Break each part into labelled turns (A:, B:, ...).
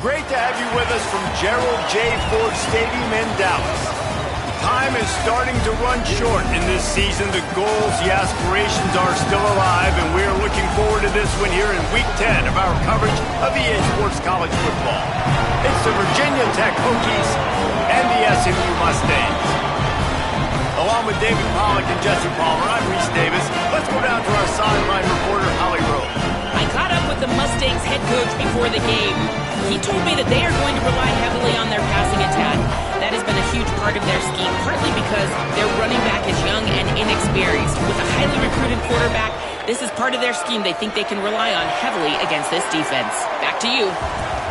A: Great to have you with us from Gerald J. Ford Stadium in Dallas. Time is starting to run short in this season. The goals, the aspirations are still alive, and we are looking forward to this one here in Week 10 of our coverage of EA Sports College Football. It's the Virginia Tech Hokies and the SMU Mustangs. Along with David Pollack and Jesse Palmer, I'm Reese Davis. Let's go down to our sideline reporter, Holly Rowe.
B: I caught up with the Mustangs head coach before the game. He told me that they are going to rely heavily on their passing attack. That has been a huge part of their scheme, partly because their running back is young and inexperienced. With a highly recruited quarterback, this is part of their scheme they think they can rely on heavily against this defense. Back to you.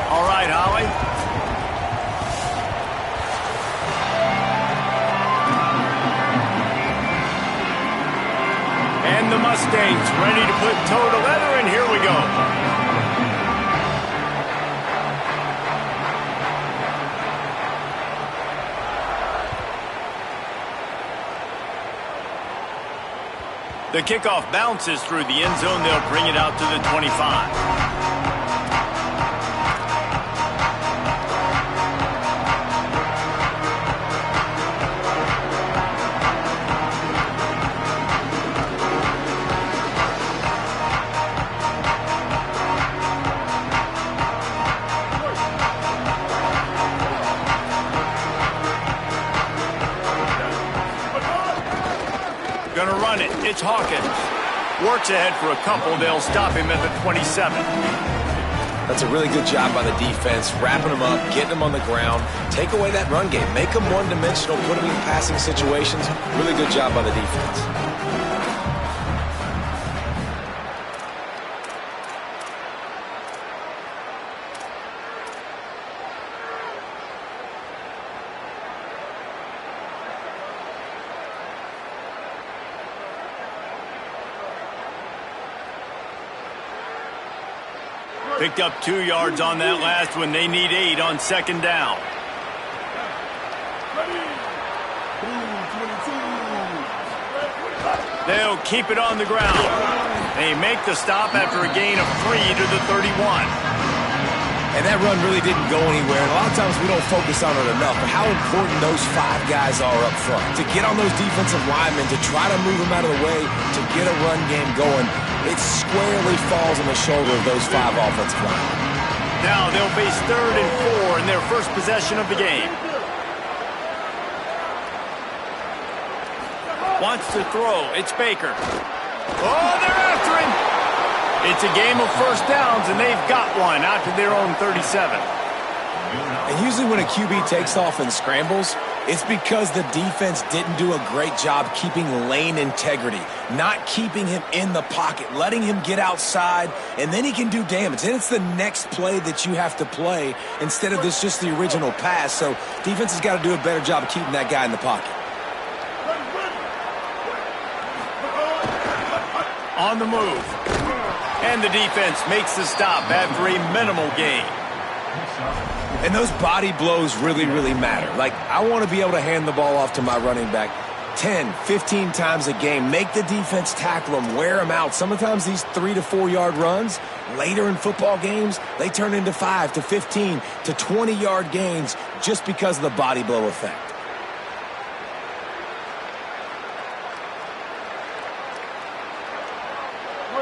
A: All right, Holly. And the Mustangs ready to put toe to leather, and here we go. The kickoff bounces through the end zone. They'll bring it out to the 25. Gonna run it. It's Hawkins. Works ahead for a couple. They'll stop him at the 27.
C: That's a really good job by the defense, wrapping them up, getting them on the ground. Take away that run game. Make them one-dimensional, put them in passing situations. Really good job by the defense.
A: Picked up 2 yards on that last one. They need 8 on second down. They'll keep it on the ground. They make the stop after a gain of 3 to the 31.
C: And that run really didn't go anywhere. And a lot of times we don't focus on it enough, but how important those 5 guys are up front. To get on those defensive linemen, to try to move them out of the way, to get a run game going, it squarely falls on the shoulder of those 5 offensive linemen.
A: Now they'll face 3rd and 4 in their first possession of the game. Wants to throw. It's Baker. Oh, they're after him. It's a game of first downs, and they've got one out to their own 37.
C: And usually when a QB takes off and scrambles, it's because the defense didn't do a great job keeping lane integrity, not keeping him in the pocket, letting him get outside, and then he can do damage. And it's the next play that you have to play instead of this just the original pass. So defense has got to do a better job of keeping that guy in the pocket.
A: On the move. And the defense makes the stop after a minimal gain.
C: And those body blows really, really matter. Like, I want to be able to hand the ball off to my running back 10, 15 times a game. Make the defense tackle them, wear them out. Sometimes these 3 to 4 yard runs, later in football games, they turn into 5 to 15 to 20 yard gains just because of the body blow effect.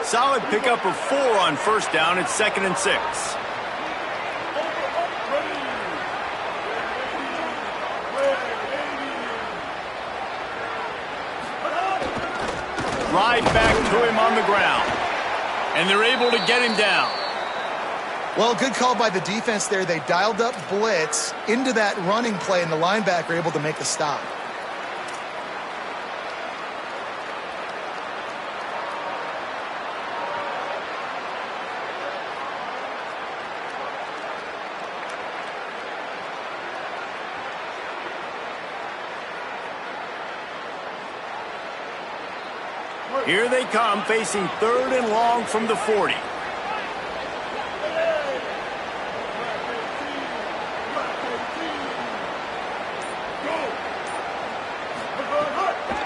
A: Solid pickup of 4 on first down. It's 2nd and 6. Right back to him on the ground. And they're able to get him down.
D: Well, good call by the defense there. They dialed up blitz into that running play, and the linebacker able to make the stop.
A: Here they come, facing 3rd and long from the 40.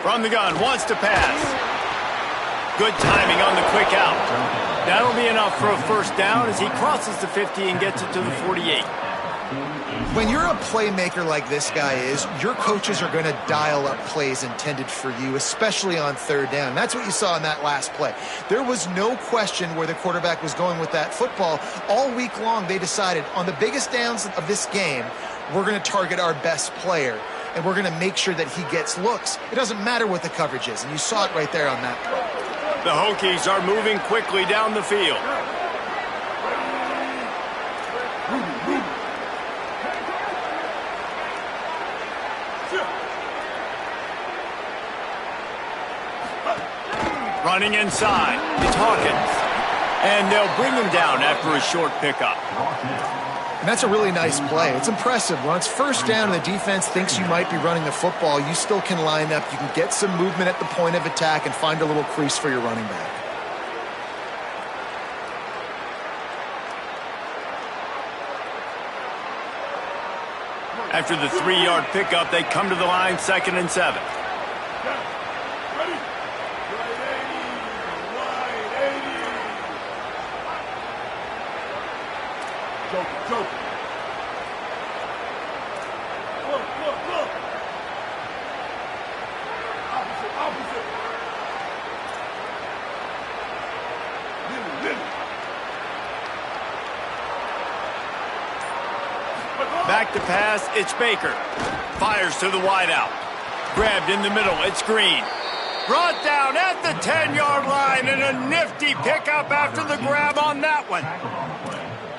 A: From the gun, wants to pass. Good timing on the quick out. That'll be enough for a first down as he crosses the 50 and gets it to the 48.
D: When you're a playmaker like this guy is, your coaches are going to dial up plays intended for you, especially on 3rd down. And that's what you saw in that last play. There was no question where the quarterback was going with that football. All week long, they decided on the biggest downs of this game, we're going to target our best player, and we're going to make sure that he gets looks. It doesn't matter what the coverage is, and you saw it right there on that play.
A: The Hokies are moving quickly down the field. Running inside, it's Hawkins. And they'll bring him down after a short pickup.
D: And that's a really nice play. It's impressive. When it's first down and the defense thinks you might be running the football, you still can line up. You can get some movement at the point of attack and find a little crease for your running back.
A: After the 3-yard pickup, they come to the line, 2nd and 7. Back to pass, it's Baker. Fires to the wideout. Grabbed in the middle, it's Green. Brought down at the 10-yard line, and a nifty pickup after the grab on that one.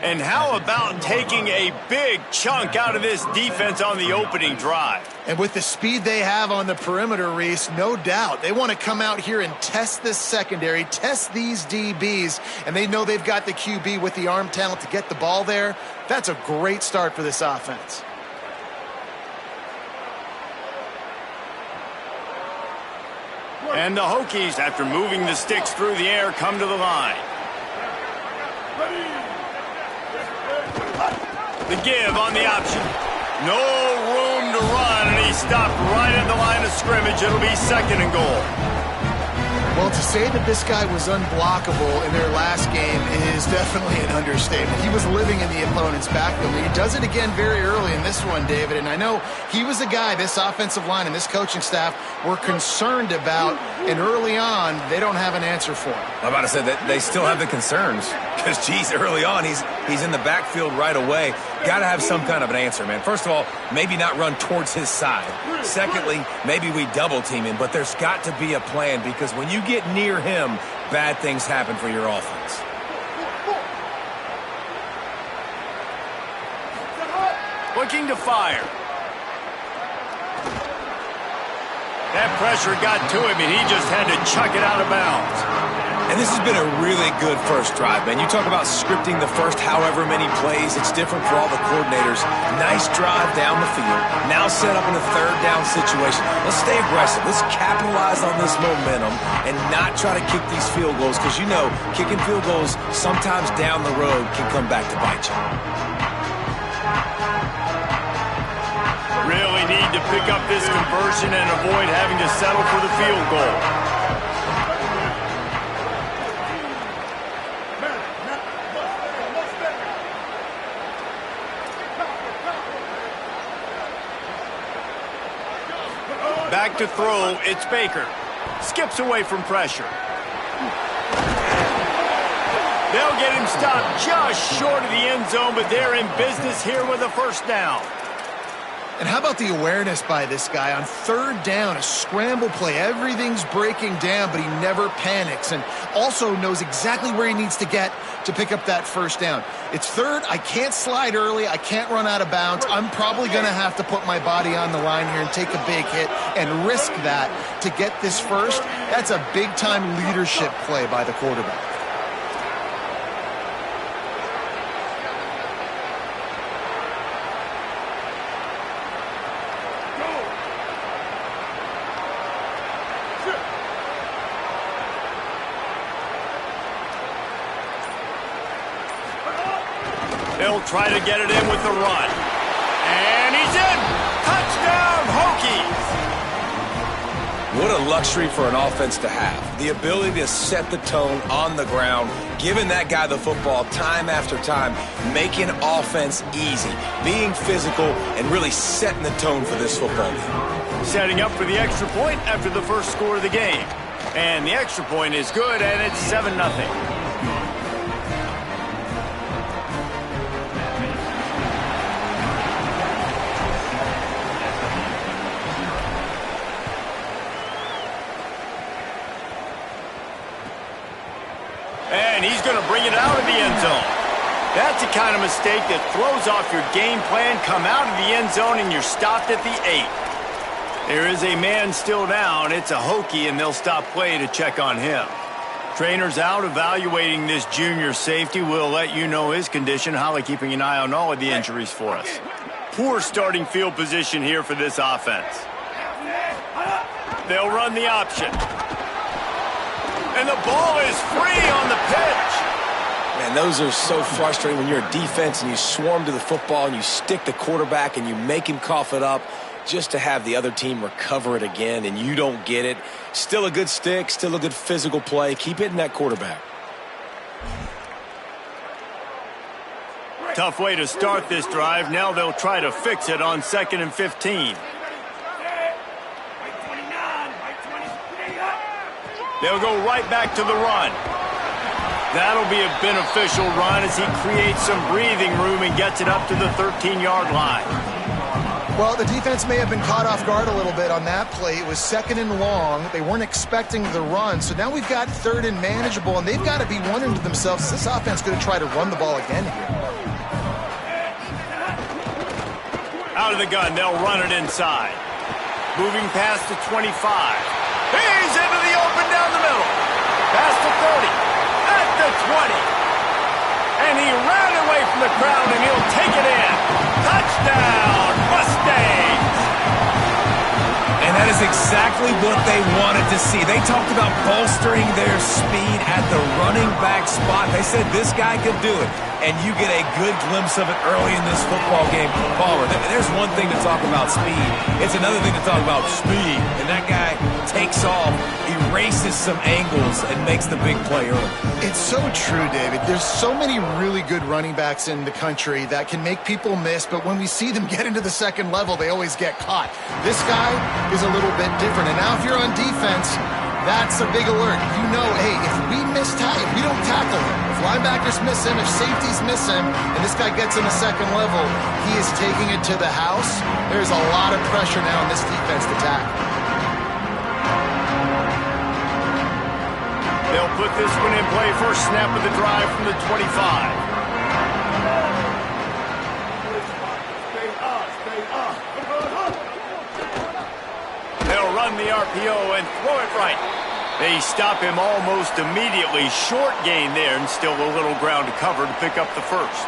A: And how about taking a big chunk out of this defense on the opening drive?
D: And with the speed they have on the perimeter, Reese, no doubt. They want to come out here and test this secondary, test these DBs, and they know they've got the QB with the arm talent to get the ball there. That's a great start for this offense.
A: And the Hokies, after moving the sticks through the air, come to the line. The give on the option. No room to run, and he stopped right at the line of scrimmage. It'll be 2nd and goal.
D: Well, to say that this guy was unblockable in their last game is definitely an understatement. He was living in the opponent's backfield. He does it again very early in this one, David, and I know he was a guy this offensive line and this coaching staff were concerned about, and early on, they don't have an answer for him.
C: I'm about to say that they still have the concerns because, geez, early on, he's in the backfield right away. Got to have some kind of an answer, man. First of all, maybe not run towards his side. Secondly, maybe we double team him, but there's got to be a plan because when you get near him, bad things happen for your offense.
A: Looking to fire. That pressure got to him, and he just had to chuck it out of bounds.
C: And this has been a really good first drive, man. You talk about scripting the first however many plays. It's different for all the coordinators. Nice drive down the field. Now set up in a 3rd down situation. Let's stay aggressive. Let's capitalize on this momentum and not try to kick these field goals because, you know, kicking field goals sometimes down the road can come back to bite you.
A: Really need to pick up this conversion and avoid having to settle for the field goal. Back to throw, it's Baker. Skips away from pressure. They'll get him stopped just short of the end zone, but they're in business here with a 1st down.
D: And how about the awareness by this guy on 3rd down, a scramble play. Everything's breaking down, but he never panics and also knows exactly where he needs to get to pick up that 1st down. It's 3rd. I can't slide early. I can't run out of bounds. I'm probably going to have to put my body on the line here and take a big hit and risk that to get this 1st. That's a big-time leadership play by the quarterback.
A: They'll try to get it in with the run. And he's in! Touchdown, Hokies!
C: What a luxury for an offense to have. The ability to set the tone on the ground, giving that guy the football time after time, making offense easy, being physical, and really setting the tone for this football game.
A: Setting up for the extra point after the first score of the game. And the extra point is good, and it's 7-0. And he's going to bring it out of the end zone. That's the kind of mistake that throws off your game plan. Come out of the end zone and you're stopped at the 8. There is a man still down. It's a Hokie, and they'll stop play to check on him. Trainer's out evaluating this junior safety. We'll let you know his condition. Holly keeping an eye on all of the injuries for us. Poor starting field position here for this offense. They'll run the option. And the ball is free on the pitch.
C: Man, those are so frustrating when you're a defense and you swarm to the football and you stick the quarterback and you make him cough it up just to have the other team recover it again and you don't get it. Still a good stick, still a good physical play. Keep hitting that quarterback.
A: Tough way to start this drive. Now they'll try to fix it on 2nd and 15. They'll go right back to the run. That'll be a beneficial run as he creates some breathing room and gets it up to the 13-yard line.
D: Well, the defense may have been caught off guard a little bit on that play. It was 2nd and long. They weren't expecting the run. So now we've got 3rd and manageable, and they've got to be wondering to themselves, is this offense going to try to run the ball again here?
A: Out of the gun, they'll run it inside. Moving past the 25. He's into the open down the middle. Past the 30. At the 20. And he ran away from the crowd, and he'll take it in. Touchdown, Mustangs!
C: And that is is exactly what they wanted to see. They talked about bolstering their speed at the running back spot. They said this guy could do it, and you get a good glimpse of it early in this football game. Palmer, there's one thing to talk about speed. It's another thing to talk about speed. And that guy takes off, erases some angles, and makes the big play early.
D: It's so true, David. There's so many really good running backs in the country that can make people miss, but when we see them get into the second level, they always get caught. This guy is a little bit different. And now if you're on defense, that's a big alert. You know, hey, if we don't tackle him, if linebackers miss him, if safeties miss him, and this guy gets in the second level, he is taking it to the house. There's a lot of pressure now in this defense to tackle.
A: They'll put this one in play. First snap of the drive from the 25. They'll run the RPO and throw it right. They stop him almost immediately. Short gain there, and still a little ground to cover to pick up the first.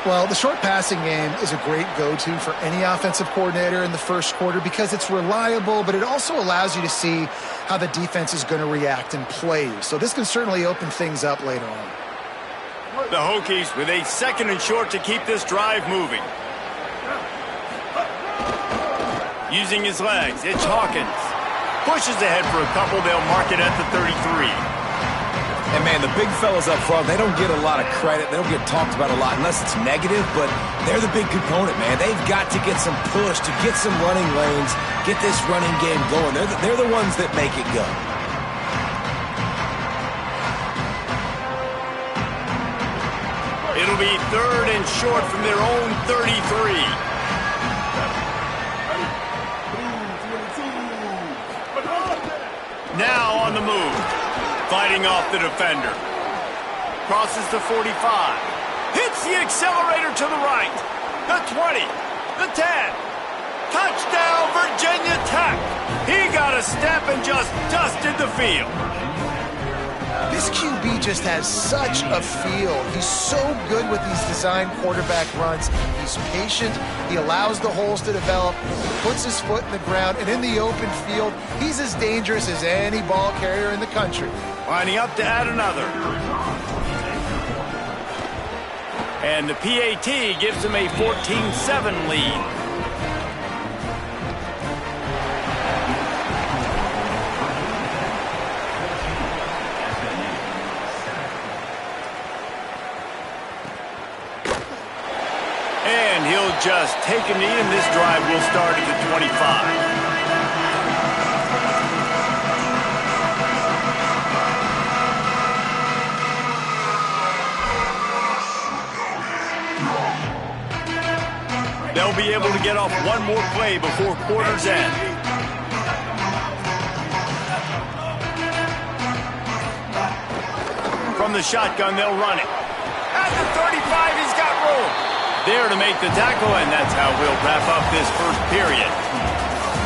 D: Well, the short passing game is a great go-to for any offensive coordinator in the first quarter because it's reliable, but it also allows you to see how the defense is going to react and play. So this can certainly open things up later on.
A: The Hokies with a second and short to keep this drive moving. Using his legs, it's Hawkins. Pushes ahead for a couple. They'll mark it at the 33.
C: And, man, the big fellas up front, they don't get a lot of credit. They don't get talked about a lot unless it's negative, but they're the big component, man. They've got to get some push, to get some running lanes, get this running game going. They're the ones that make it go.
A: It'll be third and short from their own 33. Now on the move. Fighting off the defender. Crosses the 45. Hits the accelerator to the right. The 20. The 10. Touchdown, Virginia Tech. He got a step and just dusted the field.
D: This QB just has such a feel. He's so good with these design quarterback runs. He's patient. He allows the holes to develop. He puts his foot in the ground. And in the open field, he's as dangerous as any ball carrier in the country.
A: Lining up to add another. And the PAT gives him a 14-7 lead. And he'll just take a knee, and this drive will start at the 25. They'll be able to get off one more play before quarter's end. From the shotgun, they'll run it. At the 35, he's got room. There to make the tackle, and that's how we'll wrap up this first period.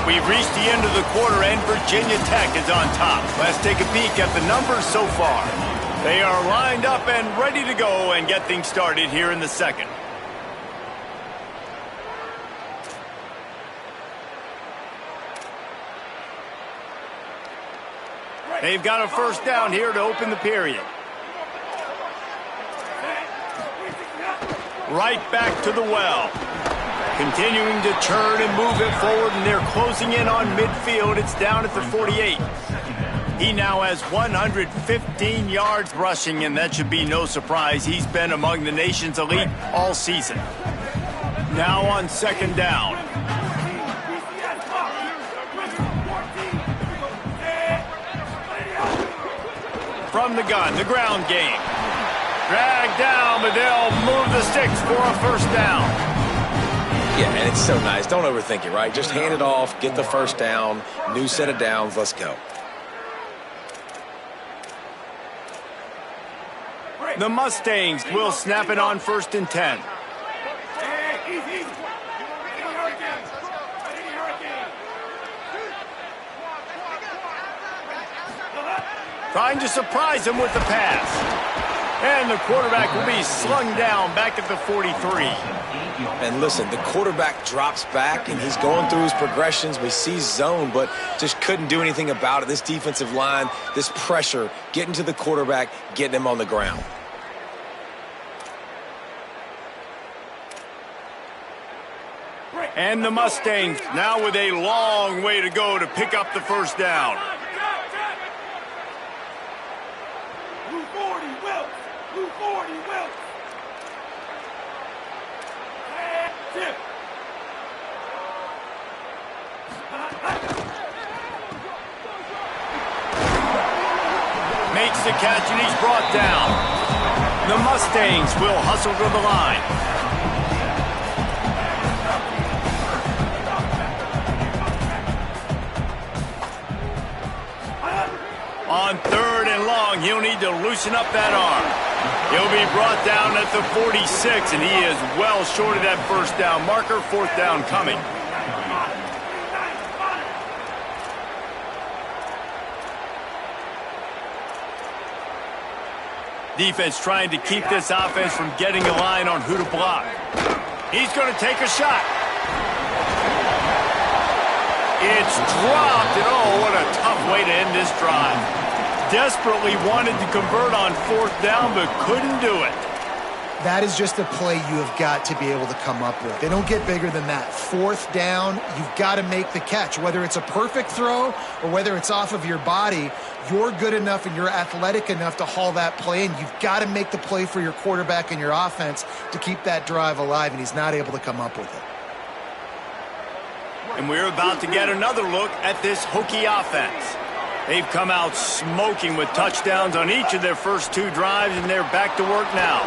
A: We've reached the end of the quarter, and Virginia Tech is on top. Let's take a peek at the numbers so far. They are lined up and ready to go and get things started here in the second. They've got a first down here to open the period. Right back to the well. Continuing to turn and move it forward, and they're closing in on midfield. It's down at the 48. He now has 115 yards rushing, and that should be no surprise. He's been among the nation's elite all season. Now on second down. From the gun, the ground game. Dragged down, but they'll move the sticks for a first down.
C: Yeah, and it's so nice. Don't overthink it, right? Just hand it off, get the first down, new set of downs, let's go.
A: The Mustangs will snap it on first and 10. Trying to surprise him with the pass. And the quarterback will be slung down back at the 43.
C: And listen, the quarterback drops back, and he's going through his progressions. We see zone, but just couldn't do anything about it. This defensive line, this pressure, getting to the quarterback, getting him on the ground.
A: And the Mustangs now with a long way to go to pick up the first down. Makes the catch and he's brought down. The Mustangs will hustle to the line. On 3rd and long, he'll need to loosen up that arm. He'll be brought down at the 46, and he is well short of that first down marker. 4th down coming. Defense trying to keep this offense from getting a line on who to block. He's going to take a shot. It's dropped, and oh, what a tough way to end this drive. Desperately wanted to convert on 4th down, but couldn't do it.
D: That is just a play you have got to be able to come up with. They don't get bigger than that. 4th down, you've got to make the catch. Whether it's a perfect throw or whether it's off of your body, you're good enough and you're athletic enough to haul that play, and you've got to make the play for your quarterback and your offense to keep that drive alive, and he's not able to come up with it.
A: And we're about to get another look at this Hokie offense. They've come out smoking with touchdowns on each of their first 2 drives, and they're back to work now.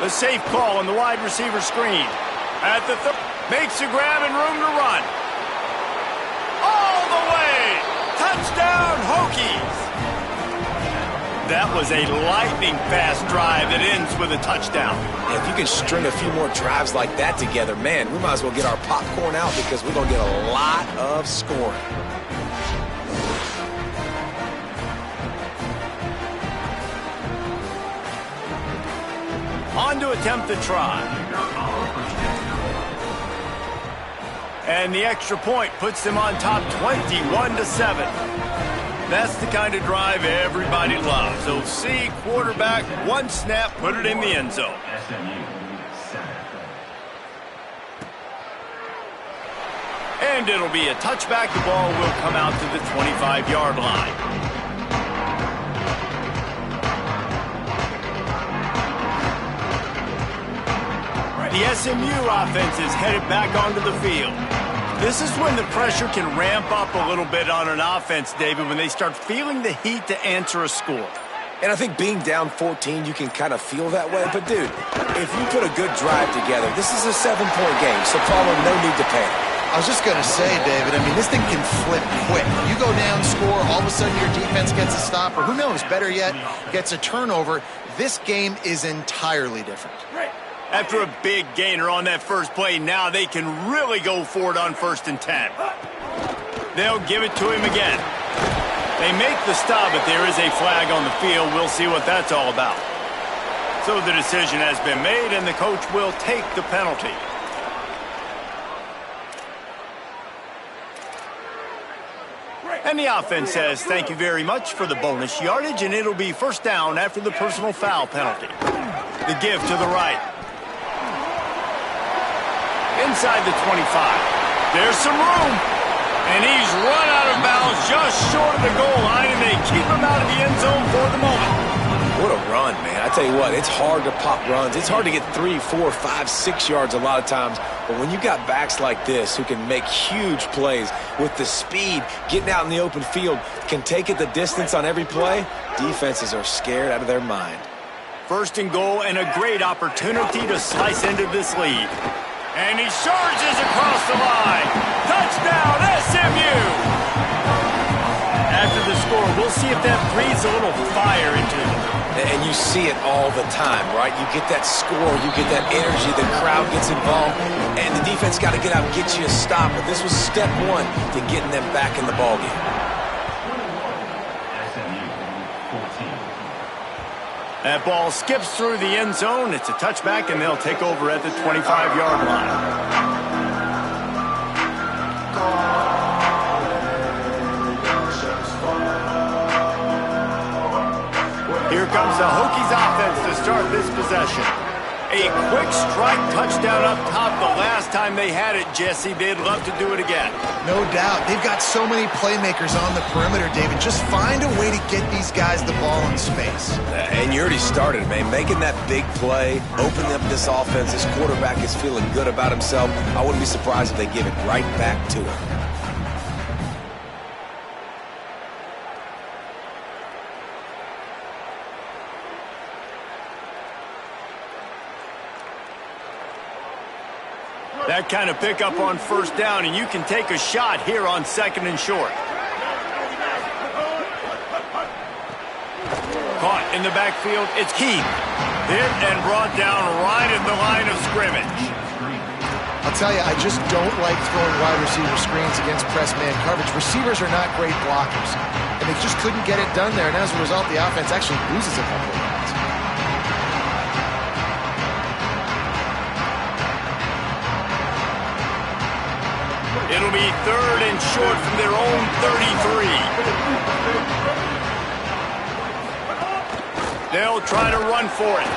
A: The safe call on the wide receiver screen. At the makes a grab and room to run. All the way! Touchdown, Hokies! That was a lightning-fast drive that ends with a touchdown.
C: And if you can string a few more drives like that together, man, we might as well get our popcorn out because we're going to get a lot of scoring.
A: On to attempt the try. And the extra point puts them on top 21-7. That's the kind of drive everybody loves. So see, quarterback, 1 snap, put it in the end zone. And it'll be a touchback. The ball will come out to the 25-yard line. The SMU offense is headed back onto the field. This is when the pressure can ramp up a little bit on an offense, David, when they start feeling the heat to answer a score.
C: And I think being down 14, you can kind of feel that way. But, dude, if you put a good drive together, this is a 7-point game, so Paulo, no need to panic.
D: I was just going to say, David, I mean, this thing can flip quick. You go down, score, all of a sudden your defense gets a stop, or who knows, better yet, gets a turnover. This game is entirely different.
A: After a big gainer on that first play, now they can really go for it on 1st and 10. They'll give it to him again. They make the stop, but there is a flag on the field. We'll see what that's all about. So the decision has been made, and the coach will take the penalty. And the offense says thank you very much for the bonus yardage, and it'll be 1st down after the personal foul penalty. The give to the right. Inside the 25. There's some room. And he's run out of bounds just short of the goal line, and they keep him out of the end zone for the moment.
C: What a run, man. I tell you what, it's hard to pop runs. It's hard to get 3, 4, 5, 6 yards a lot of times. But when you got backs like this who can make huge plays with the speed, getting out in the open field, can take it the distance on every play, defenses are scared out of their mind.
A: 1st and goal, and a great opportunity to slice into this lead. And he charges across the line. Touchdown, SMU! After the score, we'll see if that breathes a little fire into them.
C: And you see it all the time, right? You get that score, you get that energy, the crowd gets involved, and the defense got to get out and get you a stop. But this was step 1 to getting them back in the ballgame.
A: That ball skips through the end zone. It's a touchback, and they'll take over at the 25-yard line. Here comes the Hokies offense to start this possession. A quick strike touchdown up top the last time they had it, Jesse. They'd love to do it again.
D: No doubt. They've got so many playmakers on the perimeter, David. Just find a way to get these guys the ball in space.
C: And you already started, man. Making that big play, opening up this offense. This quarterback is feeling good about himself. I wouldn't be surprised if they give it right back to him.
A: That kind of pickup on first down, and you can take a shot here on second and short. Caught in the backfield, it's Keith. Hit and brought down right at the line of scrimmage.
D: I'll tell you, I just don't like throwing wide receiver screens against press man coverage. Receivers are not great blockers, and they just couldn't get it done there, and as a result, the offense actually loses a couple of yards.
A: It'll be third and short from their own 33. They'll try to run for it.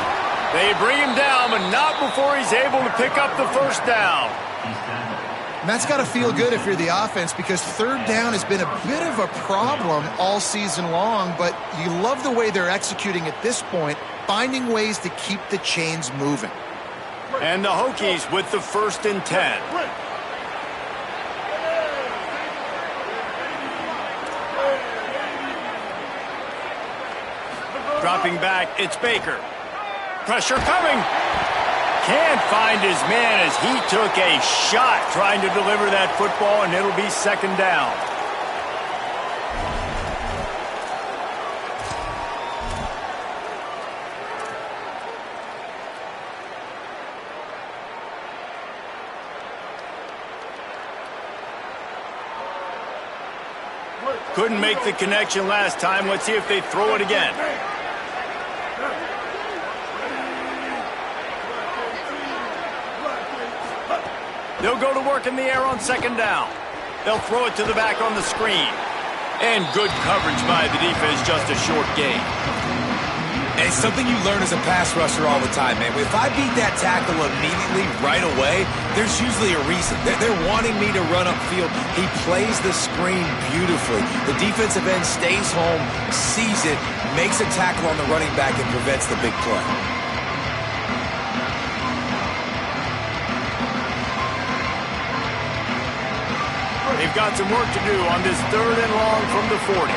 A: They bring him down, but not before he's able to pick up the first down.
D: And that's got to feel good if you're the offense, because third down has been a bit of a problem all season long, but you love the way they're executing at this point, finding ways to keep the chains moving.
A: And the Hokies with the 1st and 10. Dropping back, it's Baker. Pressure coming. Can't find his man as he took a shot trying to deliver that football, and it'll be second down. Couldn't make the connection last time. Let's see if they throw it again. They'll go to work in the air on second down. They'll throw it to the back on the screen. And good coverage by the defense, just a short gain.
C: And it's something you learn as a pass rusher all the time, man. If I beat that tackle immediately, right away, there's usually a reason. They're wanting me to run upfield. He plays the screen beautifully. The defensive end stays home, sees it, makes a tackle on the running back, and prevents the big play.
A: They've got some work to do on this 3rd and long from the 40.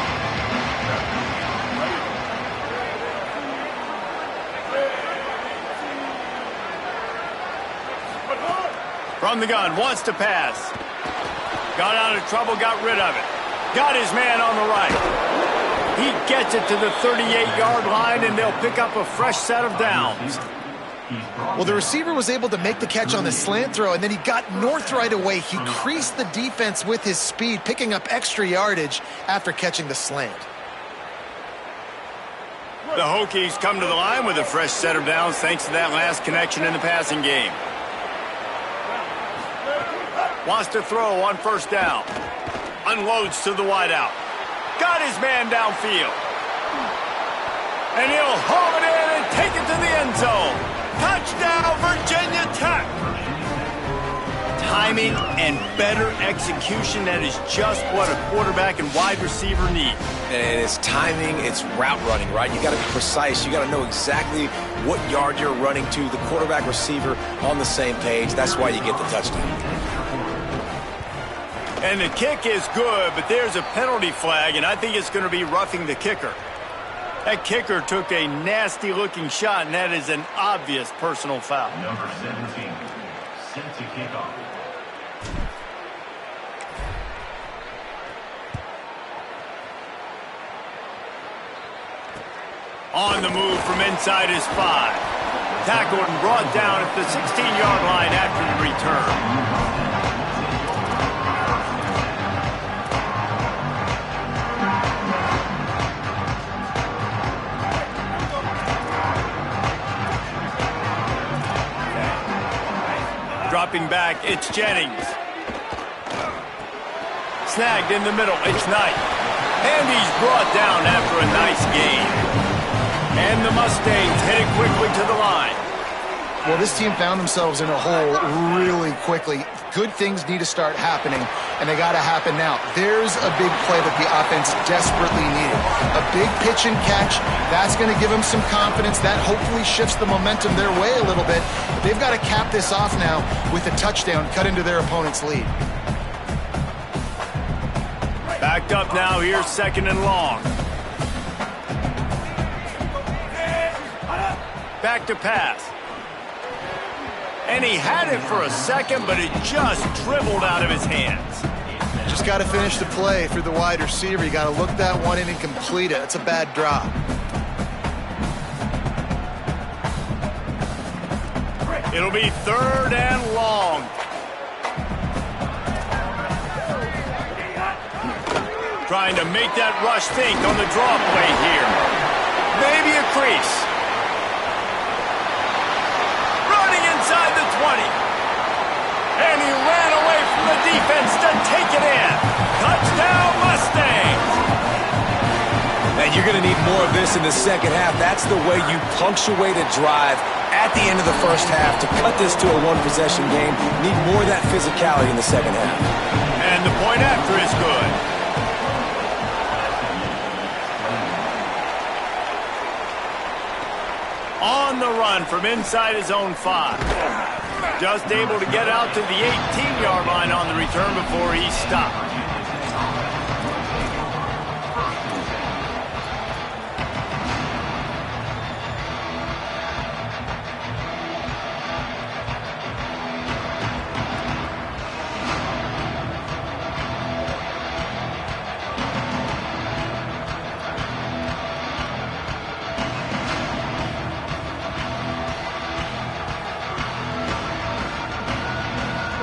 A: From the gun, wants to pass. Got out of trouble, got rid of it. Got his man on the right. He gets it to the 38-yard line, and they'll pick up a fresh set of downs.
D: Well, the receiver was able to make the catch on the slant throw, and then he got north right away. He creased the defense with his speed, picking up extra yardage after catching the slant.
A: The Hokies come to the line with a fresh set of downs thanks to that last connection in the passing game. Wants to throw on first down. Unloads to the wideout. Got his man downfield. And he'll haul it in and take it to the end zone. Touchdown, Virginia Tech. Timing and better execution, that is just what a quarterback and wide receiver need.
C: And it's timing, it's route running, right? You got to be precise. You got to know exactly what yard you're running to. The quarterback receiver on the same page. That's why you get the touchdown.
A: And the kick is good, but there's a penalty flag, and I think it's going to be roughing the kicker. That kicker took a nasty-looking shot, and that is an obvious personal foul.
E: Number 17, set to kick off.
A: On the move from inside his 5. Tackled and brought down at the 16-yard line after the return. back, it's Jennings. Snagged in the middle, it's Knight. And he's brought down after a nice gain. And the Mustangs headed quickly to the line.
D: Well, this team found themselves in a hole really quickly. Good things need to start happening, and they got to happen now. There's a big play that the offense desperately needed. A big pitch and catch, that's going to give them some confidence. That hopefully shifts the momentum their way a little bit. But they've got to cap this off now with a touchdown cut into their opponent's lead.
A: Backed up now, here's 2nd and long. Back to pass. And he had it for a second, but it just dribbled out of his hands.
D: Just got to finish the play for the wide receiver. You got to look that one in and complete it. That's a bad drop.
A: It'll be 3rd and long. Trying to make that rush think on the draw play here. Maybe a crease. Running inside the 20. And he ran away from the defense to take it in. Touchdown, Mustangs!
C: And you're going to need more of this in the second half. That's the way you punctuate a drive at the end of the first half to cut this to a one-possession game. Need more of that physicality in the second half.
A: And the point after is good. On the run from inside his own 5. Just able to get out to the 18-yard line on the return before he stopped.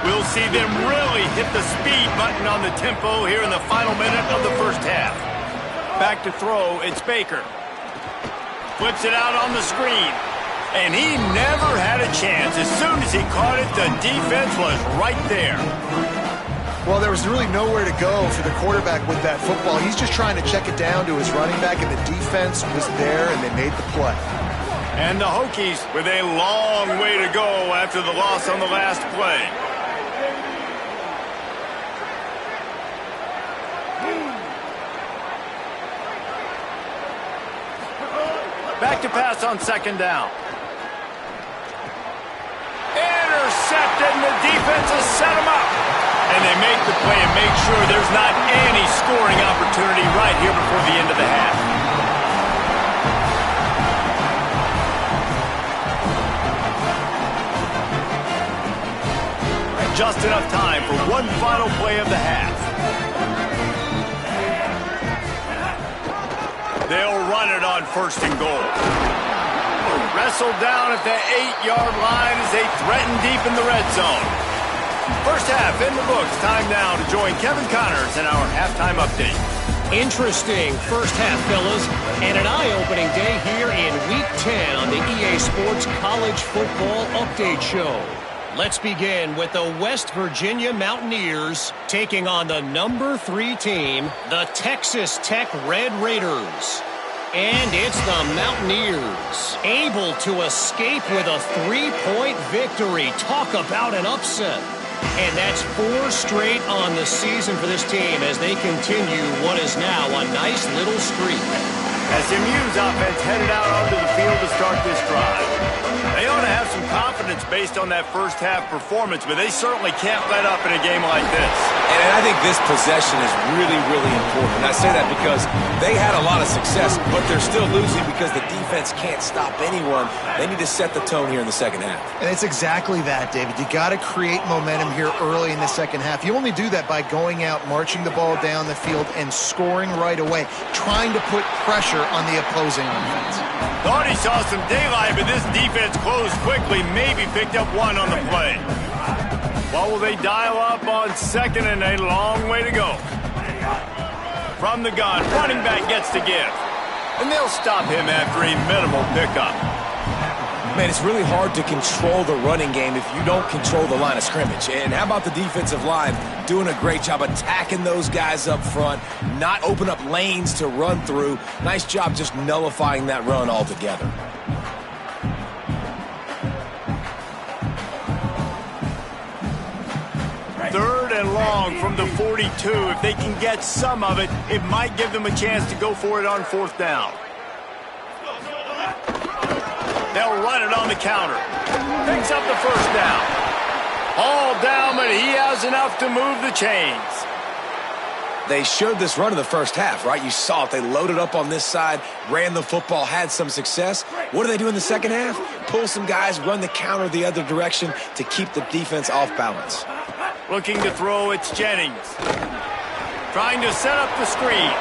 A: We'll see them really hit the speed button on the tempo here in the final minute of the first half. Back to throw, it's Baker. Flips it out on the screen. And he never had a chance. As soon as he caught it, the defense was right there.
D: Well, there was really nowhere to go for the quarterback with that football. He's just trying to check it down to his running back, and the defense was there, and they made the play.
A: And the Hokies with a long way to go after the loss on the last play. Back to pass on 2nd down. Intercepted, and the defense has set him up. And they make the play and make sure there's not any scoring opportunity right here before the end of the half. Just enough time for one final play of the half. They'll run it on 1st and goal. Wrestled down at the 8-yard line as they threaten deep in the red zone. First half in the books. Time now to join Kevin Connors in our halftime update.
F: Interesting first half, fellas, and an eye-opening day here in Week 10 on the EA Sports College Football Update Show. Let's begin with the West Virginia Mountaineers taking on the number 3 team, the Texas Tech Red Raiders. And it's the Mountaineers able to escape with a 3-point victory. Talk about an upset. And that's 4 straight on the season for this team as they continue what is now a nice little streak.
A: SMU's offense headed out onto the field to start this drive. They ought to have some confidence based on that first half performance, but they certainly can't let up in a game like this.
C: And I think this possession is really, really important. And I say that because they had a lot of success, but they're still losing because the defense can't stop anyone. They need to set the tone here in the second half.
D: And it's exactly that, David. You got to create momentum here early in the second half. You only do that by going out, marching the ball down the field, and scoring right away, trying to put pressure on the opposing offense.
A: Thought he saw some daylight, but this defense closed quickly, maybe picked up 1 on the play. What will they dial up on 2nd and a long way to go? From the gun, running back gets to give. And they'll stop him after a minimal pickup.
C: Man, it's really hard to control the running game if you don't control the line of scrimmage. And how about the defensive line doing a great job attacking those guys up front, not open up lanes to run through. Nice job just nullifying that run altogether.
A: Third and long from the 42. If they can get some of it, it might give them a chance to go for it on fourth down. They'll run it on the counter. Picks up the first down. All down, but he has enough to move the chains.
C: They showed this run in the first half, right? You saw it. They loaded up on this side, ran the football, had some success. What do they do in the second half? Pull some guys, run the counter the other direction to keep the defense off balance.
A: Looking to throw, it's Jennings. Trying to set up the screen.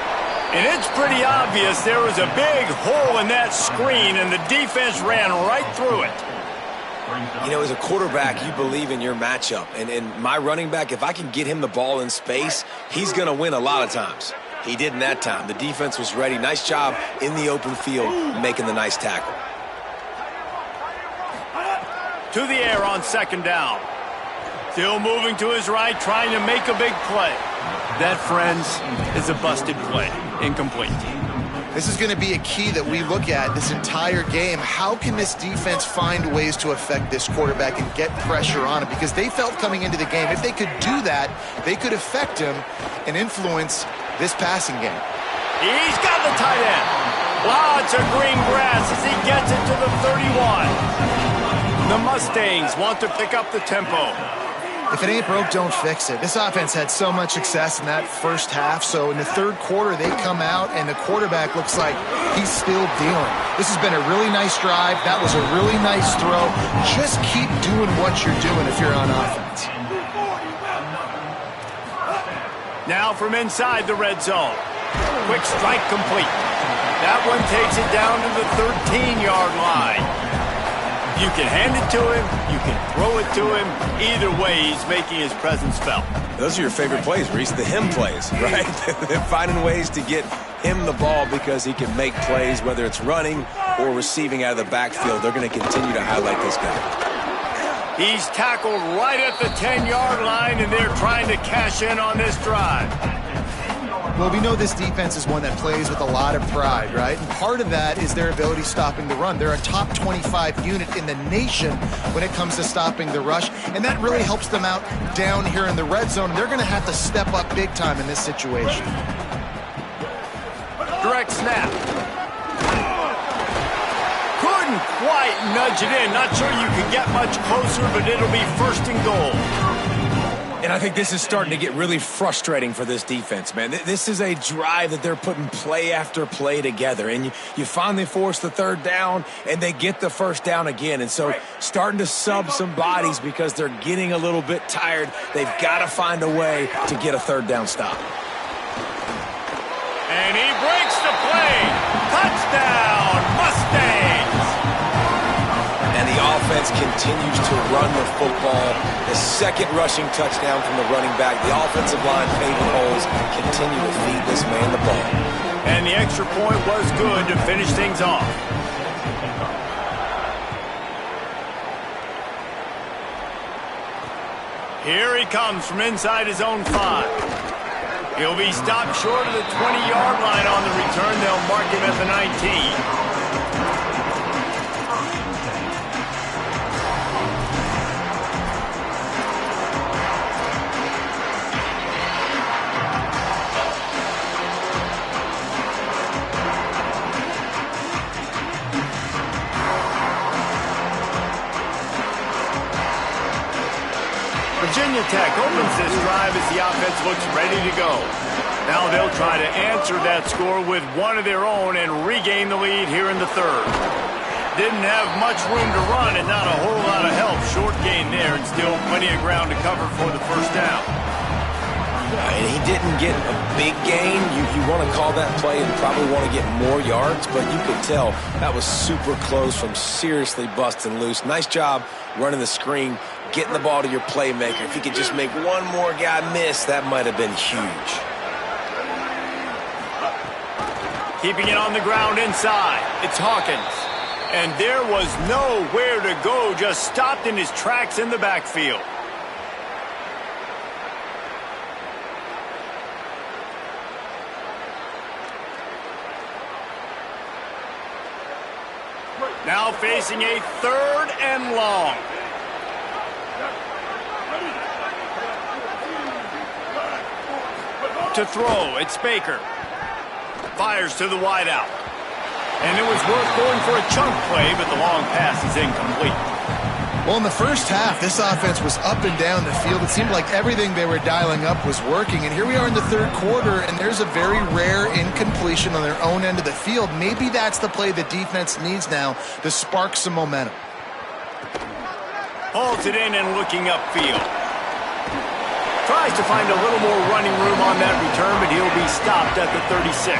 A: And it's pretty obvious there was a big hole in that screen, and the defense ran right through it.
C: You know, as a quarterback, you believe in your matchup. And my running back, if I can get him the ball in space, he's going to win a lot of times. He did in that time. The defense was ready. Nice job in the open field making the nice tackle.
A: To the air on second down. Still moving to his right, trying to make a big play. That, friends, is a busted play. Incomplete.
D: This is going to be a key that we look at this entire game. How can this defense find ways to affect this quarterback and get pressure on him? Because they felt coming into the game, if they could do that, they could affect him and influence this passing game.
A: He's got the tight end. Lots of green grass as he gets it to the 31. The Mustangs want to pick up the tempo.
D: If it ain't broke, don't fix it. This offense had so much success in that first half, so in the third quarter, they come out, and the quarterback looks like he's still dealing. This has been a really nice drive. That was a really nice throw. Just keep doing what you're doing if you're on offense.
A: Now from inside the red zone. Quick strike complete. That one takes it down to the 13-yard line. You can hand it to him, you can throw it to him. Either way, he's making his presence felt.
C: Those are your favorite plays, Reese, the him plays, right? They're finding ways to get him the ball because he can make plays, whether it's running or receiving out of the backfield. They're going to continue to highlight this guy.
A: He's tackled right at the 10-yard line, and they're trying to cash in on this drive.
D: Well, we know this defense is one that plays with a lot of pride, right? And part of that is their ability stopping the run. They're a top 25 unit in the nation when it comes to stopping the rush, and that really helps them out down here in the red zone. They're going to have to step up big time in this situation.
A: Direct snap. Couldn't quite nudge it in. Not sure you can get much closer, but it'll be first and goal.
C: And I think this is starting to get really frustrating for this defense, man. This is a drive that they're putting play after play together. And you finally force the third down, and they get the first down again. And so starting to sub some bodies because they're getting a little bit tired. They've got to find a way to get a third down stop.
A: And he breaks the play. Touchdown, Mustangs!
C: And the offense continues to run the football. The second rushing touchdown from the running back. The offensive line paving holes continue to feed this man the ball.
A: And the extra point was good to finish things off. Here he comes from inside his own 5. He'll be stopped short of the 20-yard line on the return. They'll mark him at the 19. Virginia Tech opens this drive as the offense looks ready to go. Now they'll try to answer that score with one of their own and regain the lead here in the third. Didn't have much room to run and not a whole lot of help. Short gain there and still plenty of ground to cover for the first down.
C: And he didn't get a big gain. You want to call that play and probably want to get more yards, but you could tell that was super close from seriously busting loose. Nice job running the screen, getting the ball to your playmaker. If he could just make one more guy miss, that might have been huge.
A: Keeping it on the ground inside. It's Hawkins. And there was nowhere to go, just stopped in his tracks in the backfield. Now facing a 3rd and long. To throw, it's Baker. Fires to the wideout. And it was worth going for a chunk play, but the long pass is incomplete.
D: Well, in the first half, this offense was up and down the field. It seemed like everything they were dialing up was working. And here we are in the 3rd quarter, and there's a very rare incompletion on their own end of the field. Maybe that's the play the defense needs now to spark some momentum.
A: Hauls it in and looking upfield. Tries to find a little more running room on that return, but he'll be stopped at the 36.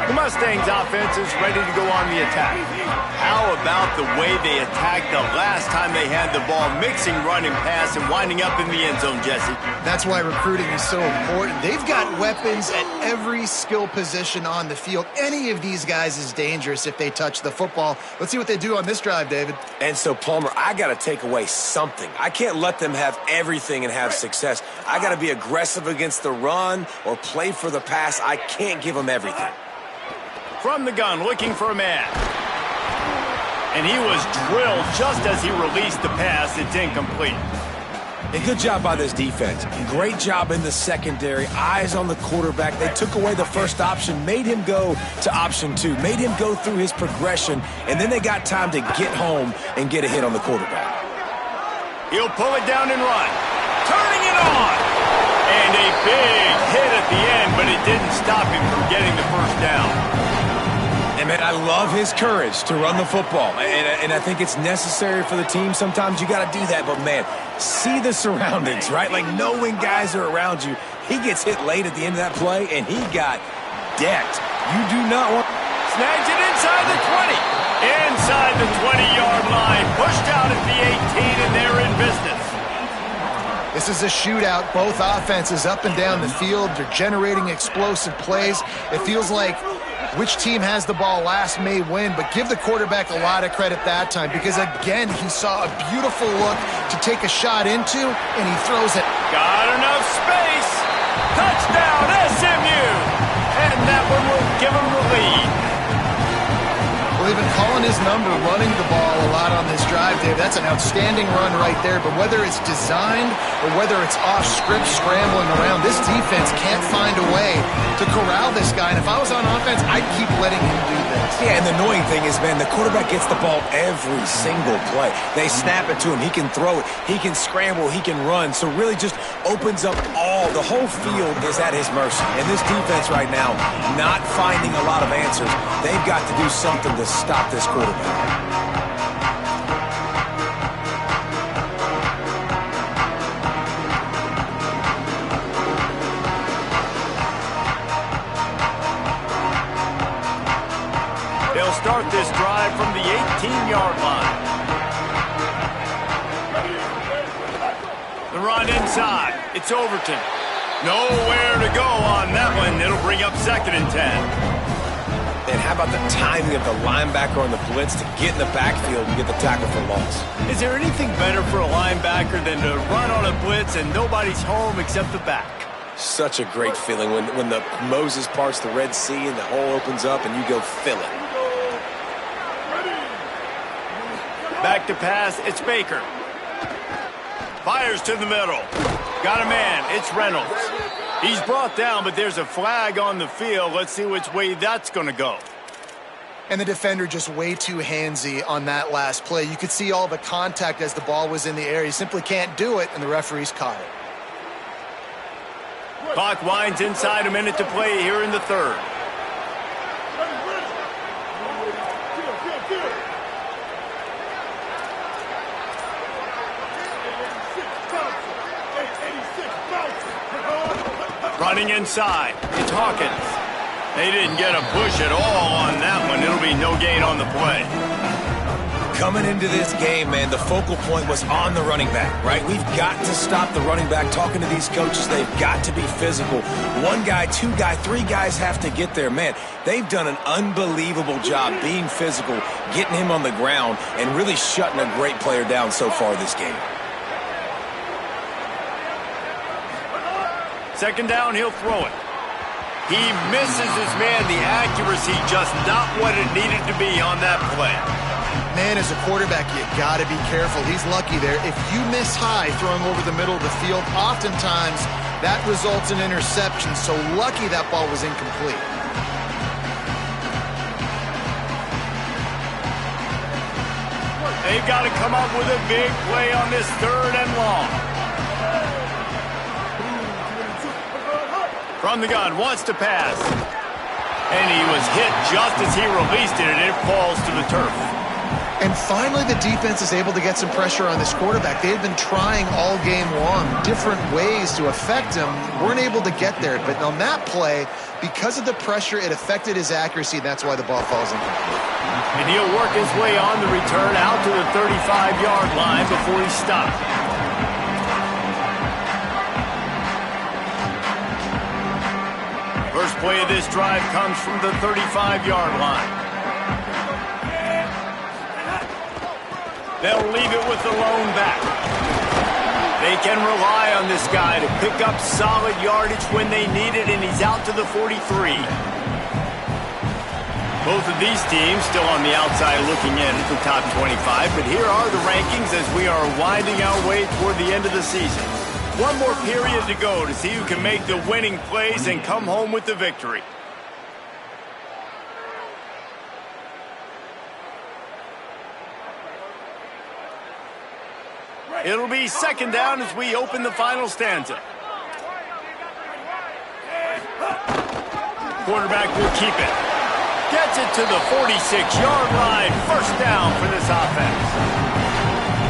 A: The Mustangs offense is ready to go on the attack. How about the way they attacked the last time they had the ball, mixing run and pass and winding up in the end zone, Jesse?
D: That's why recruiting is so important. They've got weapons at every skill position on the field. Any of these guys is dangerous if they touch the football. Let's see what they do on this drive, David.
C: And so, Palmer, I got to take away something. I can't let them have everything and have success. I got to be aggressive against the run or play for the pass. I can't give them everything.
A: From the gun, looking for a man. And he was drilled just as he released the pass. It's incomplete.
C: A good job by this defense. Great job in the secondary. Eyes on the quarterback. They took away the first option, made him go to option 2, made him go through his progression, and then they got time to get home and get a hit on the quarterback.
A: He'll pull it down and run. Turning it on. And a big hit at the end, but it didn't stop him from getting the first down.
C: And, man, I love his courage to run the football. And I think it's necessary for the team. Sometimes you got to do that. But, man, see the surroundings, right? Like, knowing guys are around you. He gets hit late at the end of that play, and he got decked. You do not want...
A: Snags it inside the 20. Inside the 20-yard line. Pushed out at the 18, and they're in business.
D: This is a shootout. Both offenses up and down the field. They're generating explosive plays. It feels like which team has the ball last may win, but give the quarterback a lot of credit that time because, again, he saw a beautiful look to take a shot into, and he throws it.
A: Got enough space. Touchdown, SMU. And that one will give him the lead.
D: Well, they've been calling his number, running the ball a lot on this drive, Dave. That's an outstanding run right there. But whether it's designed or whether it's off script scrambling around, this defense can't find a way to corral this guy. And if I was on offense, I'd keep letting him do this.
C: Yeah, and the annoying thing is, man, the quarterback gets the ball every single play. They snap it to him. He can throw it. He can scramble. He can run. So really just opens up the whole field is at his mercy. And this defense right now, not finding a lot of answers. They've got to do something to stop this quarterback.
A: They'll start this drive from the 18-yard line. The run inside. It's Overton. Nowhere to go on that one. It'll bring up 2nd and 10.
C: And how about the timing of the linebacker on the blitz to get in the backfield and get the tackle for loss?
A: Is there anything better for a linebacker than to run on a blitz and nobody's home except the back?
C: Such a great feeling when the Moses parts the Red Sea and the hole opens up and you go fill it.
A: Back to pass, it's Baker. Fires to the middle. Got a man, it's Reynolds. He's brought down, but there's a flag on the field. Let's see which way that's going to go.
D: And the defender just way too handsy on that last play. You could see all the contact as the ball was in the air. He simply can't do it, and the referees caught it.
A: Clock winds inside, a minute to play here in the 3rd. Running inside, it's Hawkins. They didn't get a push at all on that one. It'll be no gain on the play.
C: Coming into this game, man, the focal point was on the running back, right? We've got to stop the running back. Talking to these coaches, they've got to be physical. One guy, two guy, three guys have to get there. Man, they've done an unbelievable job being physical, getting him on the ground, and really shutting a great player down so far this game.
A: Second down, he'll throw it. He misses his man. The accuracy just not what it needed to be on that play.
D: Man, as a quarterback, you got to be careful. He's lucky there. If you miss high throwing over the middle of the field, oftentimes that results in interception. So lucky that ball was incomplete.
A: They've got to come up with a big play on this 3rd and long. From the gun, wants to pass. And he was hit just as he released it, and it falls to the turf.
D: And finally, the defense is able to get some pressure on this quarterback. They had been trying all game long, different ways to affect him. Weren't able to get there. But on that play, because of the pressure, it affected his accuracy, and that's why the ball falls incomplete.
A: And he'll work his way on the return out to the 35-yard line before he stopped. First play of this drive comes from the 35-yard line. They'll leave it with the lone back. They can rely on this guy to pick up solid yardage when they need it, and he's out to the 43. Both of these teams still on the outside looking in at the top 25, but here are the rankings as we are winding our way toward the end of the season. One more period to go to see who can make the winning plays and come home with the victory. It'll be second down as we open the final stanza. Quarterback will keep it. Gets it to the 46-yard line. First down for this offense.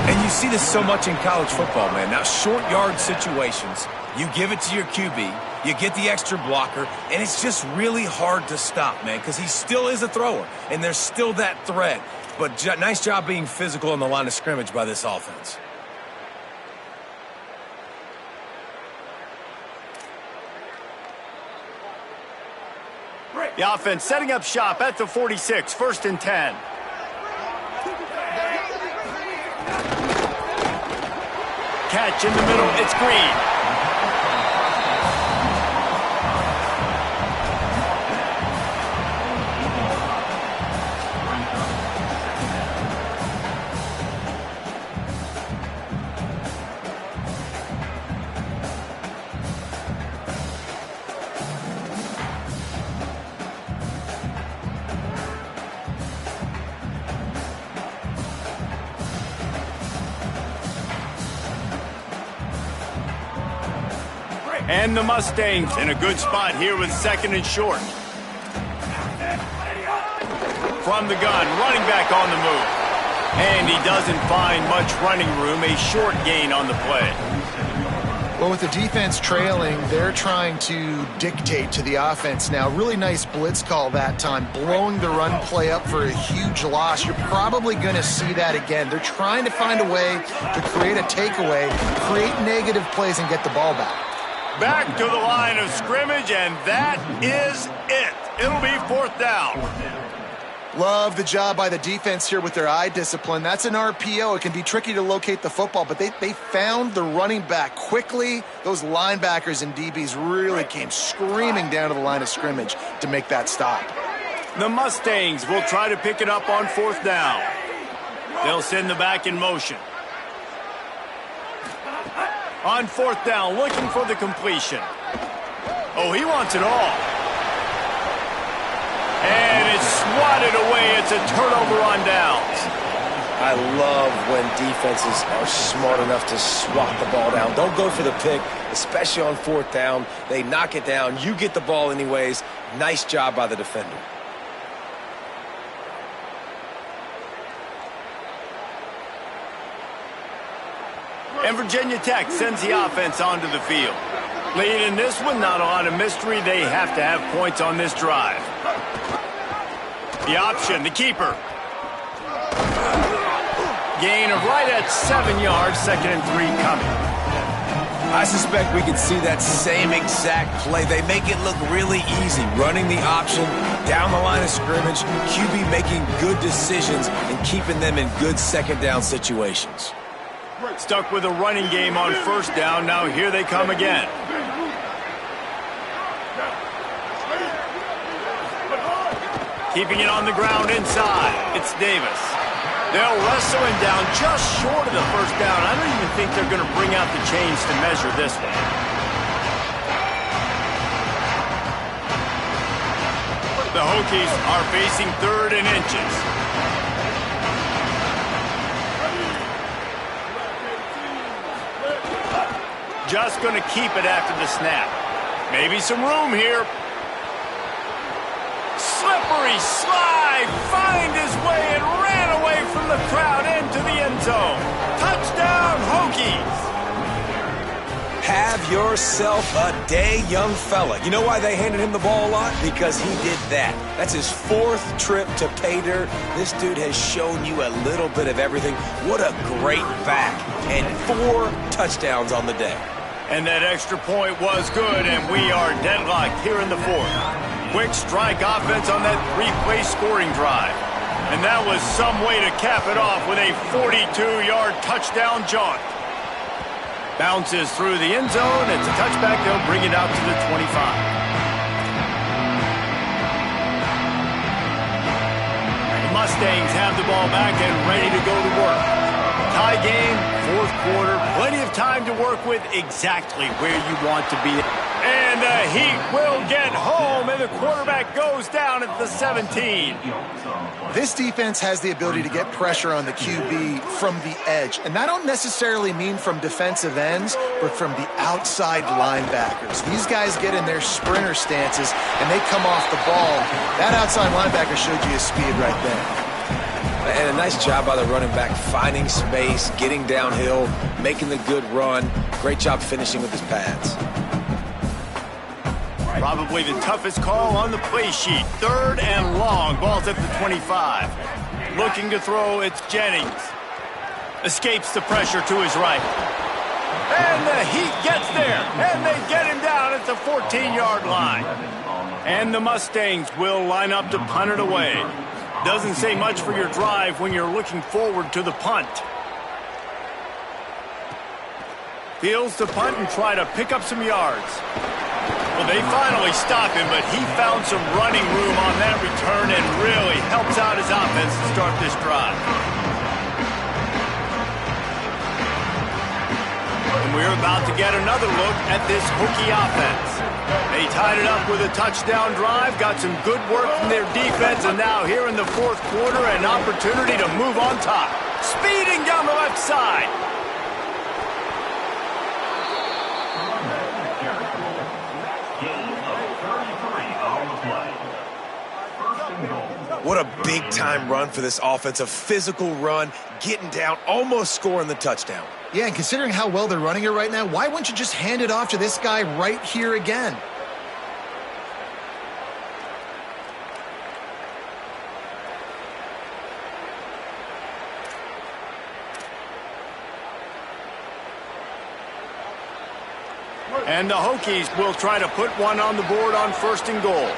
C: And you see this so much in college football, man. Now, short yard situations, you give it to your QB, you get the extra blocker, and it's just really hard to stop, man, because he still is a thrower, and there's still that threat. But nice job being physical on the line of scrimmage by this offense.
A: The offense setting up shop at the 46, 1st and 10. Catch in the middle, it's Green. And the Mustangs in a good spot here with 2nd and short. From the gun, running back on the move. And he doesn't find much running room, a short gain on the play.
D: Well, with the defense trailing, they're trying to dictate to the offense now. Really nice blitz call that time, blowing the run play up for a huge loss. You're probably going to see that again. They're trying to find a way to create a takeaway, create negative plays, and get the ball back.
A: Back to the line of scrimmage, and that is it. It'll be 4th down.
D: Love the job by the defense here with their eye discipline. That's an RPO. It can be tricky to locate the football, but they found the running back quickly. Those linebackers and DBs really came screaming down to the line of scrimmage to make that stop.
A: The Mustangs will try to pick it up on 4th down. They'll send the back in motion. On 4th down, looking for the completion. Oh, he wants it all. And it's swatted away. It's a turnover on downs.
C: I love when defenses are smart enough to swat the ball down. Don't go for the pick, especially on 4th down. They knock it down. You get the ball anyways. Nice job by the defender.
A: And Virginia Tech sends the offense onto the field. Lead in this one, not a lot of mystery. They have to have points on this drive. The option, the keeper. Gain of right at 7 yards, 2nd and 3 coming.
C: I suspect we could see that same exact play. They make it look really easy, running the option down the line of scrimmage, QB making good decisions and keeping them in good second down situations.
A: Stuck with a running game on 1st down. Now here they come again. Keeping it on the ground inside. It's Davis. They'll wrestle him down just short of the 1st down. I don't even think they're going to bring out the chains to measure this one. The Hokies are facing 3rd and inches. Just going to keep it after the snap. Maybe some room here. Slippery slide, find his way and ran away from the crowd into the end zone. Touchdown, Hokies.
C: Have yourself a day, young fella. You know why they handed him the ball a lot? Because he did that. That's his 4th trip to pay dirt. This dude has shown you a little bit of everything. What a great back. And 4 touchdowns on the day.
A: And that extra point was good, and we are deadlocked here in the 4th. Quick strike offense on that 3-play scoring drive. And that was some way to cap it off with a 42-yard touchdown jaunt. Bounces through the end zone. It's a touchback. They'll bring it out to the 25. The Mustangs have the ball back and ready to go to work. Tie game, 4th quarter. Plenty of time to work with, exactly where you want to be. And the Heat will get home, and the quarterback goes down at the 17.
D: This defense has the ability to get pressure on the QB from the edge. And I don't necessarily mean from defensive ends, but from the outside linebackers. These guys get in their sprinter stances, and they come off the ball. That outside linebacker showed you his speed right there.
C: And a nice job by the running back, finding space, getting downhill, making the good run. Great job finishing with his pads.
A: Probably the toughest call on the play sheet. 3rd and long. Ball's at the 25. Looking to throw, it's Jennings. Escapes the pressure to his right. And the Heat gets there. And they get him down at the 14-yard line. And the Mustangs will line up to punt it away. Doesn't say much for your drive when you're looking forward to the punt. Fields to punt and try to pick up some yards. Well, they finally stop him, but he found some running room on that return and really helps out his offense to start this drive. And we're about to get another look at this Hokie offense. They tied it up with a touchdown drive, got some good work from their defense, and now here in the 4th quarter, an opportunity to move on top. Speeding down the left side.
C: What a big-time run for this offense, a physical run, getting down, almost scoring the touchdown.
D: Yeah, and considering how well they're running it right now, why wouldn't you just hand it off to this guy right here again?
A: And the Hokies will try to put one on the board on 1st and goal.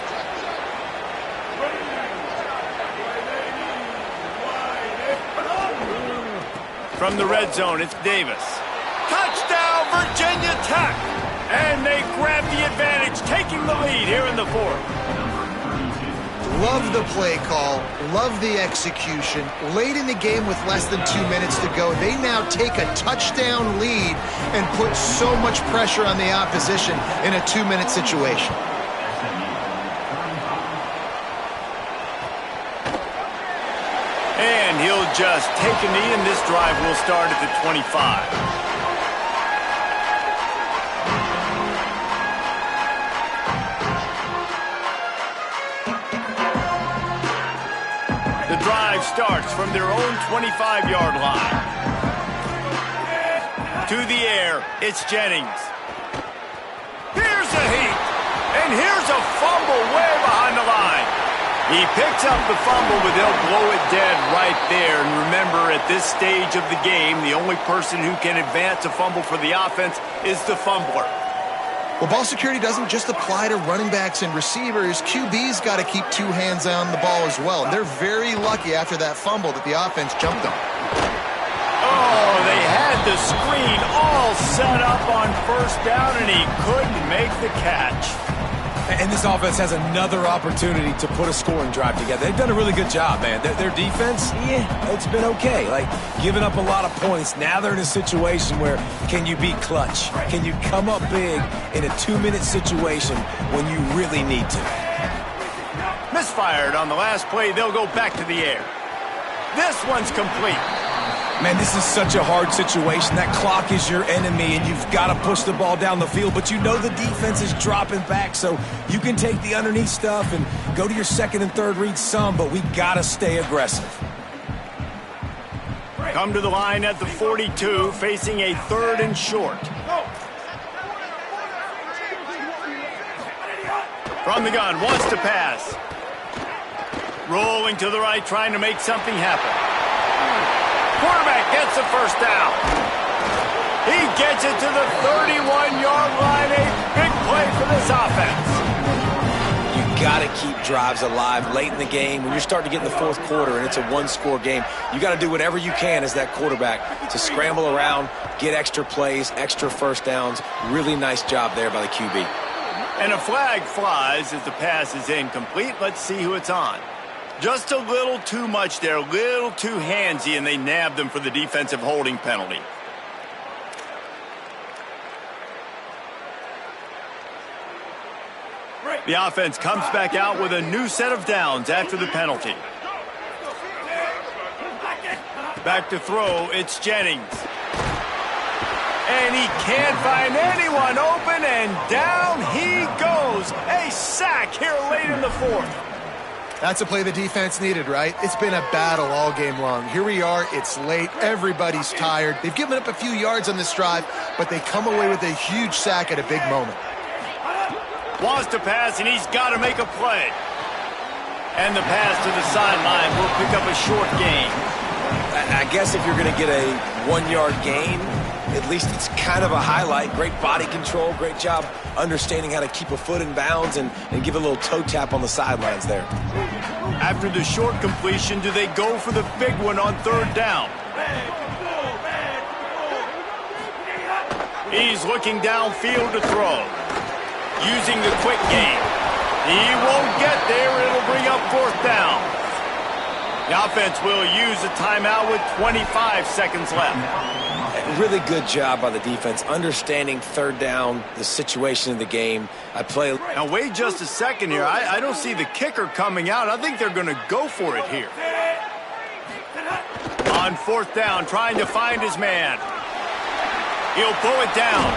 A: From the red zone, it's Davis. Touchdown, Virginia Tech! And they grab the advantage, taking the lead here in the 4th.
D: Love the play call, love the execution. Late in the game with less than 2 minutes to go, they now take a touchdown lead and put so much pressure on the opposition in a 2-minute situation.
A: And he'll just take a knee, and this drive will start at the 25. The drive starts from their own 25-yard line. To the air, it's Jennings. Here's a Heat, and here's a fumble way behind the line. He picks up the fumble, but they'll blow it dead right there. And remember, at this stage of the game, the only person who can advance a fumble for the offense is the fumbler.
D: Well, ball security doesn't just apply to running backs and receivers. QB's got to keep two hands on the ball as well. And they're very lucky after that fumble that the offense jumped on.
A: Oh, they had the screen all set up on first down, and he couldn't make the catch.
C: And this offense has another opportunity to put a scoring drive together. They've done a really good job, man. Their defense, yeah, it's been okay. Like, giving up a lot of points. Now they're in a situation where can you be clutch? Can you come up big in a 2-minute situation when you really need to?
A: Misfired on the last play. They'll go back to the air. This one's complete.
C: Man, this is such a hard situation. That clock is your enemy, and you've got to push the ball down the field. But you know the defense is dropping back, so you can take the underneath stuff and go to your second and third read some, but we got to stay aggressive.
A: Come to the line at the 42, facing a 3rd and short. From the gun, wants to pass. Rolling to the right, trying to make something happen. Quarterback gets the first down. He gets it to the 31-yard line. A big play for this offense.
C: You got to keep drives alive late in the game. When you're starting to get in the 4th quarter and it's a 1-score game, you got to do whatever you can as that quarterback to scramble around, get extra plays, extra first downs. Really nice job there by the QB.
A: And a flag flies as the pass is incomplete. Let's see who it's on. Just a little too much there, a little too handsy, and they nabbed them for the defensive holding penalty. The offense comes back out with a new set of downs after the penalty. Back to throw, it's Jennings. And he can't find anyone open, and down he goes. A sack here late in the 4th.
D: That's a play the defense needed, right? It's been a battle all game long. Here we are. It's late. Everybody's tired. They've given up a few yards on this drive, but they come away with a huge sack at a big moment.
A: Wants to pass, and he's got to make a play. And the pass to the sideline will pick up a short gain.
C: I guess if you're going to get a 1-yard gain, at least it's kind of a highlight. Great body control, great job understanding how to keep a foot in bounds and give a little toe tap on the sidelines there.
A: After the short completion, do they go for the big one on 3rd down? He's looking downfield to throw. Using the quick game. He won't get there. It'll bring up 4th down. The offense will use a timeout with 25 seconds left.
C: Really good job by the defense, understanding 3rd down, the situation of the game.
A: Now, wait just a second here. I don't see the kicker coming out. I think they're going to go for it here. On 4th down, trying to find his man. He'll pull it down.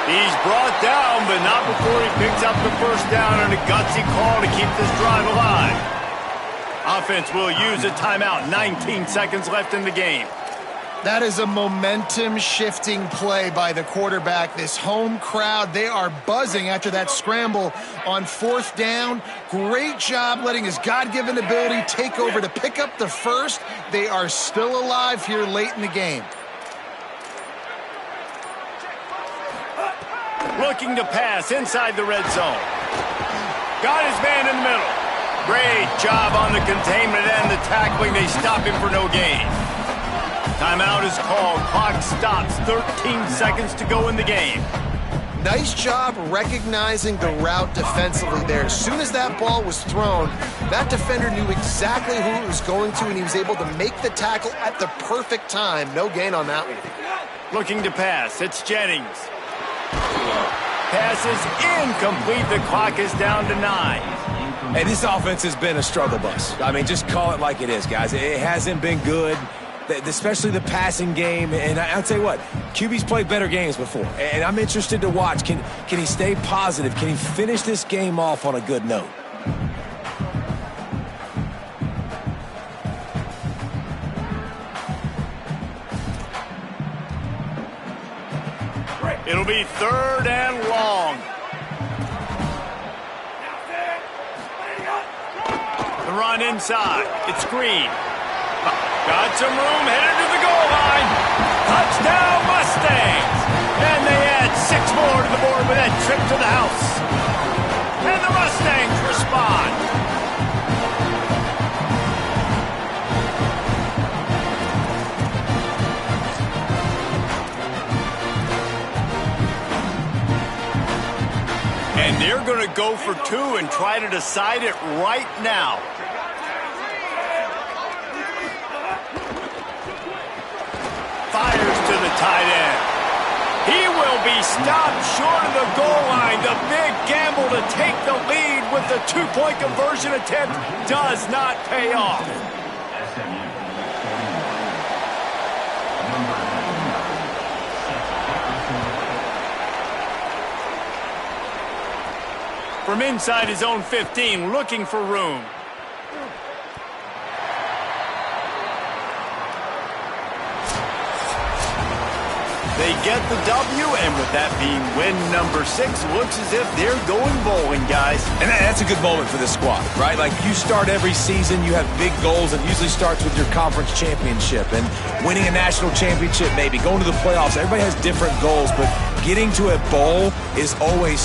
A: He's brought down, but not before he picks up the first down and a gutsy call to keep this drive alive. Offense will use a timeout. 19 seconds left in the game.
D: That is a momentum-shifting play by the quarterback. This home crowd, they are buzzing after that scramble on 4th down. Great job letting his God-given ability take over to pick up the first. They are still alive here late in the game.
A: Looking to pass inside the red zone. Got his man in the middle. Great job on the containment and the tackling. They stop him for no gain. Timeout is called. Clock stops. 13 seconds to go in the game.
D: Nice job recognizing the route defensively there. As soon as that ball was thrown, that defender knew exactly who it was going to, and he was able to make the tackle at the perfect time. No gain on that one.
A: Looking to pass. It's Jennings. Pass is incomplete. The clock is down to 9.
C: Hey, this offense has been a struggle bus. I mean, just call it like it is, guys. It hasn't been good, especially the passing game. And I'll tell you what, QB's played better games before. And I'm interested to watch. Can he stay positive? Can he finish this game off on a good note?
A: It'll be 3rd and long. run inside. It's Green. Got some room, headed to the goal line. Touchdown, Mustangs! And they add 6 more to the board with that trip to the house. And the Mustangs respond. And they're going to go for 2 and try to decide it right now. Fires to the tight end. He will be stopped short of the goal line. The big gamble to take the lead with the 2-point conversion attempt does not pay off.
E: SMU.
A: From inside his own 15, looking for room. They get the W, and with that being win number 6, looks as if they're going bowling, guys.
C: And that's a good moment for this squad, right? Like, you start every season, you have big goals, and it usually starts with your conference championship and winning a national championship, maybe going to the playoffs. Everybody has different goals, but getting to a bowl is always